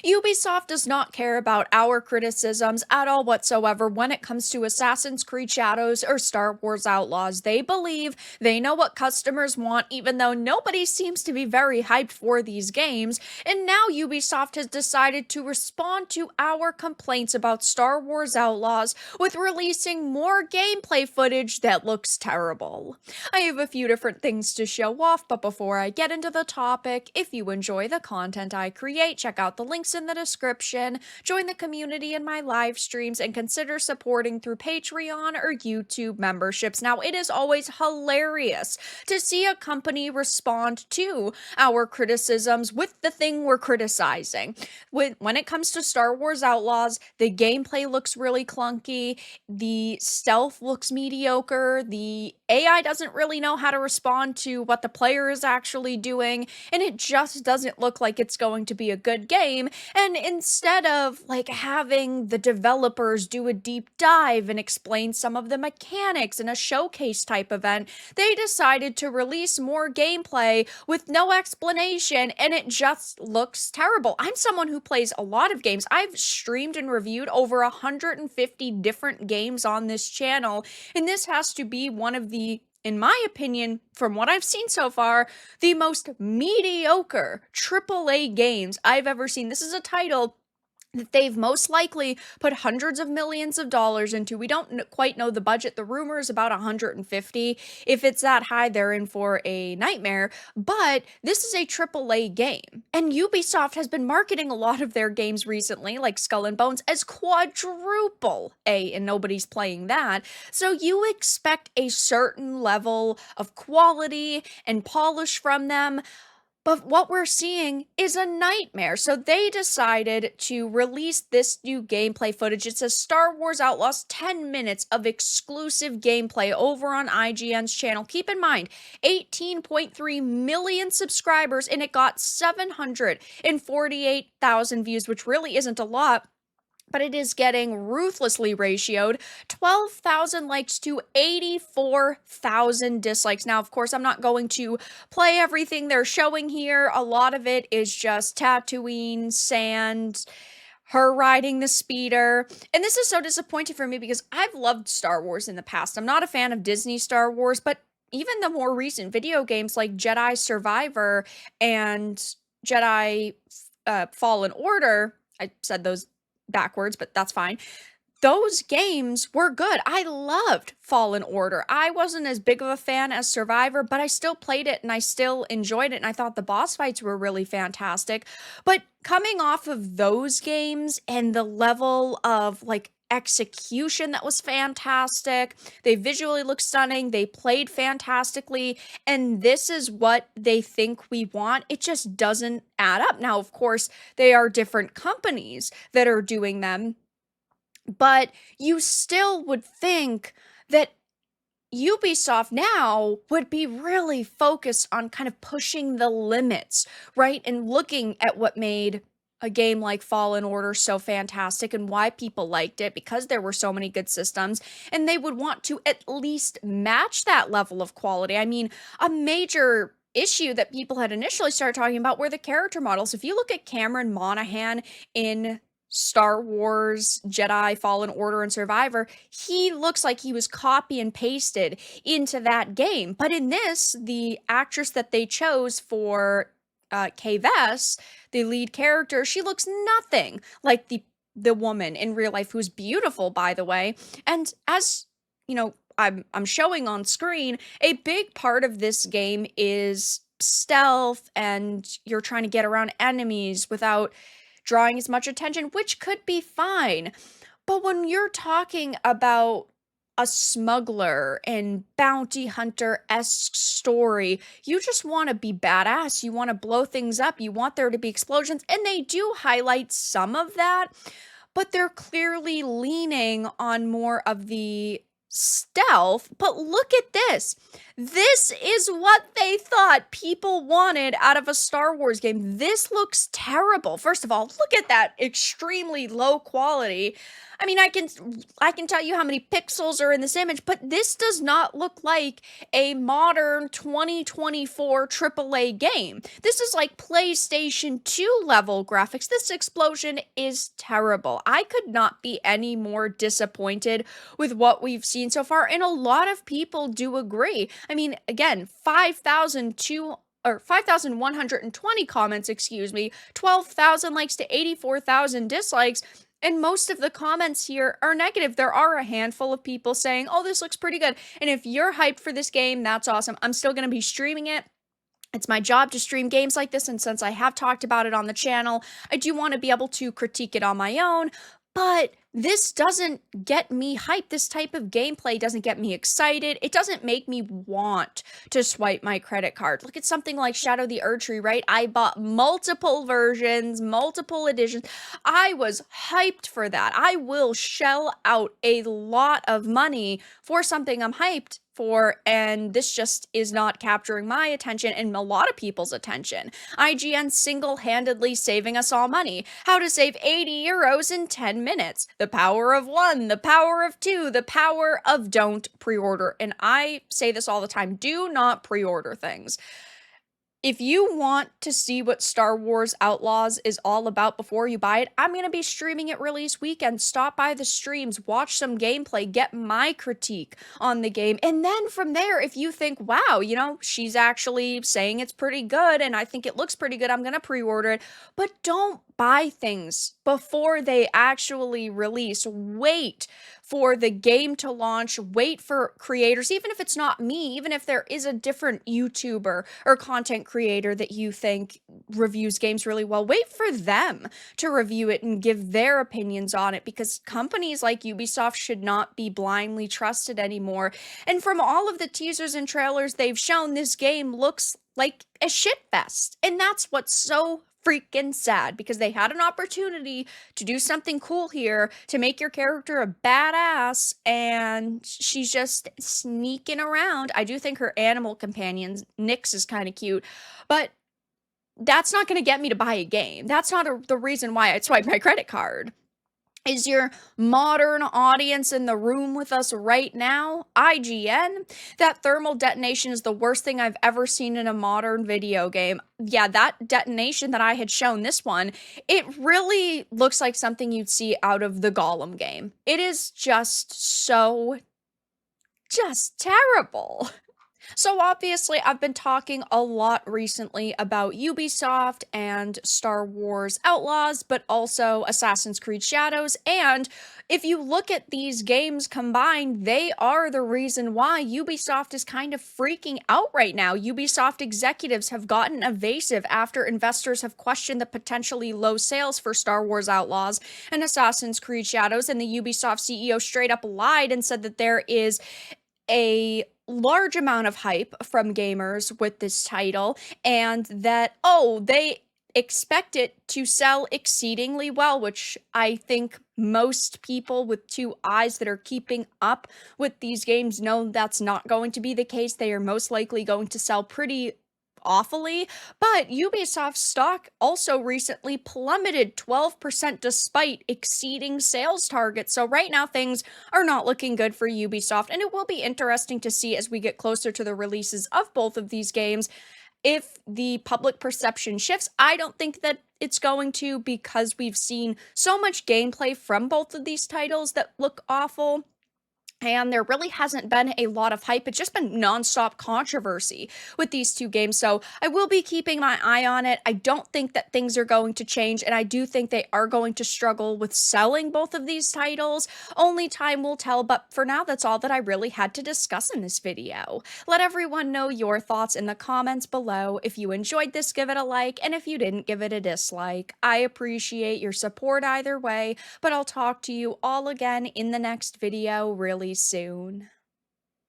Ubisoft does not care about our criticisms at all whatsoever when it comes to Assassin's Creed Shadows or Star Wars Outlaws. They believe they know what customers want, even though nobody seems to be very hyped for these games. And now Ubisoft has decided to respond to our complaints about Star Wars Outlaws with releasing more gameplay footage that looks terrible. I have a few different things to show off, but before I get into the topic, if you enjoy the content I create, check out the links in the description, join the community in my live streams, and consider supporting through Patreon or YouTube memberships. Now, it is always hilarious to see a company respond to our criticisms with the thing we're criticizing. When it comes to Star Wars Outlaws, the gameplay looks really clunky, the stealth looks mediocre, the AI doesn't really know how to respond to what the player is actually doing, and it just doesn't look like it's going to be a good game. And instead of like having the developers do a deep dive and explain some of the mechanics in a showcase type event, they decided to release more gameplay with no explanation, and it just looks terrible. I'm someone who plays a lot of games. I've streamed and reviewed over 150 different games on this channel, and this has to be one of the, in my opinion, from what I've seen so far, the most mediocre AAA games I've ever seen. This is a title that they've most likely put hundreds of millions of dollars into. We don't quite know the budget. The rumor is about 150. If it's that high, they're in for a nightmare. But this is a AAA game. And Ubisoft has been marketing a lot of their games recently, like Skull and Bones, as quadruple A, and nobody's playing that. So you expect a certain level of quality and polish from them. But what we're seeing is a nightmare. So they decided to release this new gameplay footage. It says Star Wars Outlaws 10 minutes of exclusive gameplay over on IGN's channel. Keep in mind, 18.3 million subscribers, and it got 748,000 views, which really isn't a lot, but it is getting ruthlessly ratioed. 12,000 likes to 84,000 dislikes. Now, of course, I'm not going to play everything they're showing here. A lot of it is just Tatooine, sand, her riding the speeder. And this is so disappointing for me because I've loved Star Wars in the past. I'm not a fan of Disney Star Wars, but even the more recent video games like Jedi Survivor and Jedi Fallen Order, I said those backwards, but that's fine. Those games were good. I loved Fallen Order. I wasn't as big of a fan as Survivor, but I still played it and I still enjoyed it. And I thought the boss fights were really fantastic. But coming off of those games and the level of like execution that was fantastic, they visually look stunning, they played fantastically, and this is what they think we want. It just doesn't add up. Now, of course, they are different companies that are doing them, but you still would think that Ubisoft now would be really focused on kind of pushing the limits, right? And looking at what made a game like Fallen Order so fantastic and why people liked it, because there were so many good systems, and they would want to at least match that level of quality. I mean, a major issue that people had initially started talking about were the character models. If you look at Cameron Monaghan in Star Wars, Jedi, Fallen Order, and Survivor, he looks like he was copy and pasted into that game. But in this, the actress that they chose for Kay Vess, the lead character, she looks nothing like the woman in real life, who's beautiful, by the way. And as you know, I'm showing on screen, a big part of this game is stealth, and you're trying to get around enemies without drawing as much attention, which could be fine. But when you're talking about a smuggler and bounty hunter-esque story, you just want to be badass. You want to blow things up. You want there to be explosions. And they do highlight some of that, but they're clearly leaning on more of the stealth. But look at this. This is what they thought people wanted out of a Star Wars game. This looks terrible. First of all, look at that extremely low quality. I mean, I can tell you how many pixels are in this image, but this does not look like a modern 2024 AAA game. This is like PlayStation 2 level graphics. This explosion is terrible. I could not be any more disappointed with what we've seen so far, and a lot of people do agree. I mean, again, 5,120 comments, excuse me, 12,000 likes to 84,000 dislikes. And most of the comments here are negative. There are a handful of people saying, oh, this looks pretty good. And if you're hyped for this game, that's awesome. I'm still going to be streaming it. It's my job to stream games like this, and since I have talked about it on the channel, I do want to be able to critique it on my own, but this doesn't get me hyped. This type of gameplay doesn't get me excited. It doesn't make me want to swipe my credit card. Look at something like Shadow the Erdtree, right? I bought multiple versions, multiple editions. I was hyped for that. I will shell out a lot of money for something I'm hyped for, and this just is not capturing my attention and a lot of people's attention. IGN single-handedly saving us all money. How to save 80 euros in 10 minutes. The power of one, the power of two, the power of don't pre-order. And I say this all the time, do not pre-order things. If you want to see what Star Wars Outlaws is all about before you buy it, I'm going to be streaming it release weekend. Stop by the streams, watch some gameplay, get my critique on the game. And then from there, if you think, wow, you know, she's actually saying it's pretty good and I think it looks pretty good, I'm going to pre-order it. But don't buy things before they actually release. Wait for the game to launch, wait for creators, even if it's not me, even if there is a different YouTuber or content creator that you think reviews games really well, wait for them to review it and give their opinions on it, because companies like Ubisoft should not be blindly trusted anymore. And from all of the teasers and trailers they've shown, this game looks like a shitfest. And that's what's so freaking sad, because they had an opportunity to do something cool here, to make your character a badass, and she's just sneaking around. I do think her animal companion, Nyx, is kind of cute, but that's not going to get me to buy a game. That's not the reason why I'd swipe my credit card. Is your modern audience in the room with us right now? IGN? That thermal detonation is the worst thing I've ever seen in a modern video game. Yeah, that detonation that I had shown, this one, it really looks like something you'd see out of the Gollum game. It is just terrible. So obviously, I've been talking a lot recently about Ubisoft and Star Wars Outlaws, but also Assassin's Creed Shadows, and if you look at these games combined, they are the reason why Ubisoft is kind of freaking out right now. Ubisoft executives have gotten evasive after investors have questioned the potentially low sales for Star Wars Outlaws and Assassin's Creed Shadows, and the Ubisoft CEO straight up lied and said that there is a large amount of hype from gamers with this title, and that, oh, they expect it to sell exceedingly well, which I think most people with two eyes that are keeping up with these games know that's not going to be the case. They are most likely going to sell pretty awfully, but Ubisoft stock also recently plummeted 12% despite exceeding sales targets. So right now things are not looking good for Ubisoft, and it will be interesting to see as we get closer to the releases of both of these games if the public perception shifts. I don't think that it's going to, because we've seen so much gameplay from both of these titles that look awful. And there really hasn't been a lot of hype. It's just been nonstop controversy with these two games. So I will be keeping my eye on it. I don't think that things are going to change, and I do think they are going to struggle with selling both of these titles. Only time will tell, but for now, that's all that I really had to discuss in this video. Let everyone know your thoughts in the comments below. If you enjoyed this, give it a like, and if you didn't, give it a dislike. I appreciate your support either way, but I'll talk to you all again in the next video really soon.